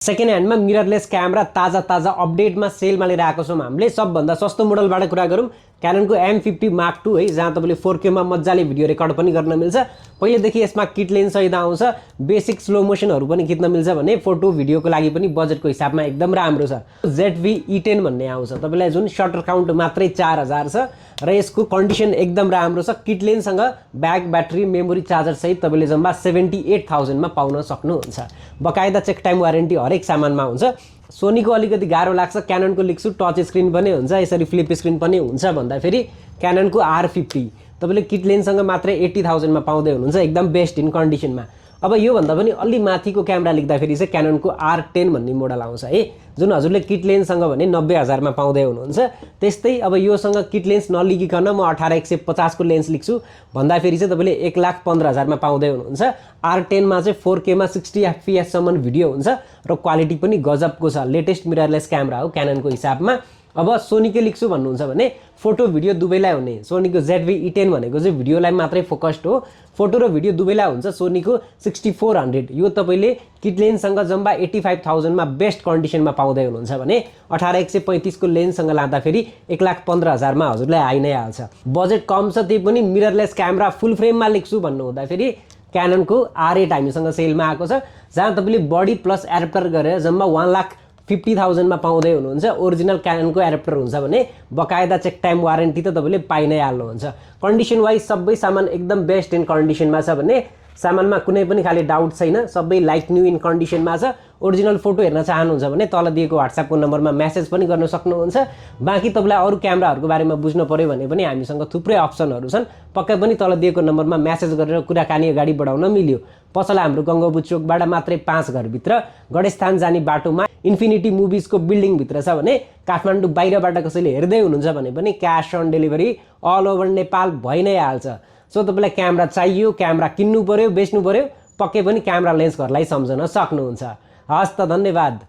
Second ह्यान्डमा mirrorless camera ताजा अपडेटमा सेलमा लिएर आएको छौँ हामीले। सबभन्दा सस्तो मोडलबाट कुरा गरौँ क्याननको M50 Mark II है, जहाँ तपाईँले 4K मा मजाले भिडियो रेकर्ड पनि गर्न मिल्छ। पहिलेदेखि यसमा किट लेन्स सहित आउँछ, बेसिक स्लो मोसनहरू पनि खिच्न मिल्छ भने फोटो भिडियोको लागि पनि बजेटको हिसाबमा एकदम राम्रो छ। ZV-E10 भन्ने आउँछ तपाईँलाई, जुन सटर काउन्ट मात्रै 4000 छ र यसको कन्डिसन एकदम राम्रो छ। किट लेन्ससँग ब्याक ब्याट्री मेमोरी चार्जर सहित तपाईँले जम्मा 78,000 मा पाउन सक्नुहुन्छ। बकाइदा चेक टाइम वारेन्टी हरेक सामानमा हुन्छ। सोनीको अलिकति गाह्रो लाग्छ, क्याननको लिक्छु टच स्क्रिन पनि हुन्छ, यसरी फ्लिप स्क्रिन पनि हुन्छ भन्दाखेरि क्याननको R50 तपाईँले किट लेन्ससँग मात्रै 80,000 मा पाउँदै हुनुहुन्छ, एकदम बेस्ट इन कन्डिसनमा। अब यो भन्दा पनि अलि माथिको क्यामेरा लिँदाखेरि चाहिँ क्याननको R10 भन्ने मोडल आउँछ है, जुन हजुरले किट लेन्ससँग भने 90,000 मा पाउँदै हुनुहुन्छ। त्यस्तै अब योसँग किट लेन्स नलिगिकन म 18-150 को लेन्स लिन्छु भन्दाखेरि चाहिँ तपाईँले 1,15,000 मा पाउँदै हुनुहुन्छ। R10 मा चाहिँ 4K मा 60 FPS सम्म भिडियो हुन्छ र क्वालिटी पनि गजबको छ, लेटेस्ट मिररलेस क्यामेरा हो क्याननको हिसाबमा। अब सोनीकै लिन्छु भन्नुहुन्छ भने फोटो भिडियो दुवैलाई हुने सोनीको ZV-E10 भनेको चाहिँ भिडियोलाई मात्रै फोकस्ड हो, फोटो र भिडियो दुवैलाई हुन्छ। सोनीको 6400 यो तपाईँले किट लेन्ससँग जम्मा 85,000 मा बेस्ट कन्डिसनमा पाउँदै हुनुहुन्छ भने 18-135 को लेन्ससँग लाँदाखेरि 1,15,000 मा हजुरलाई आइ नै हाल्छ। बजेट कम छ त्यही पनि मिररलेस क्यामेरा फुल फ्रेममा लिन्छु भन्नु हुँदाखेरि क्याननको R8 हामीसँग सेलमा आएको छ, जहाँ तपाईँले बडी प्लस एडाप्टर गरेर जम्मा 1,50,000 मा पाउँदै हुनुहुन्छ। ओरिजिनल क्याननको एडाप्टर हुन्छ भने बकायदा चेक टाइम वारेन्टी त तपाईँले पाइ नै हाल्नुहुन्छ। कन्डिसन वाइज सबै सामान एकदम बेस्ट इन कन्डिसनमा छ भने सामानमा कुनै पनि खाली डाउट छैन, सबै लाइक न्यू इन कन्डिसनमा छ। ओरिजिनल फोटो हेर्न चाहनुहुन्छ भने तल दिएको WhatsApp को नम्बरमा मेसेज पनि गर्न सक्नुहुन्छ। बाँकी तपाईँलाई अरू क्यामेराहरूको बारेमा बुझ्नु पर्यो भने पनि हामीसँग थुप्रै अप्सनहरू छन्, पक्कै पनि तल दिएको नम्बरमा मेसेज गरेर कुराकानी अगाडि बढाउन मिल्यो। पसल हाम्रो गङ्गाबु चोकबाट मात्रै 5 घरभित्र गणेशस्थान जाने बाटोमा इन्फिनिटी मुभिजको बिल्डिङभित्र छ भने काठमाडौँ बाहिरबाट कसैले हेर्दै हुनुहुन्छ भने पनि cash on delivery all over Nepal भइ नै हाल्छ। सो तपाईँलाई क्यामेरा चाहियो, क्यामेरा किन्नु पर्यो, बेच्नु पर्यो, पक्कै पनि क्यामेरा लेन्स घरलाई सम्झन सक्नुहुन्छ। हस् त, धन्यवाद।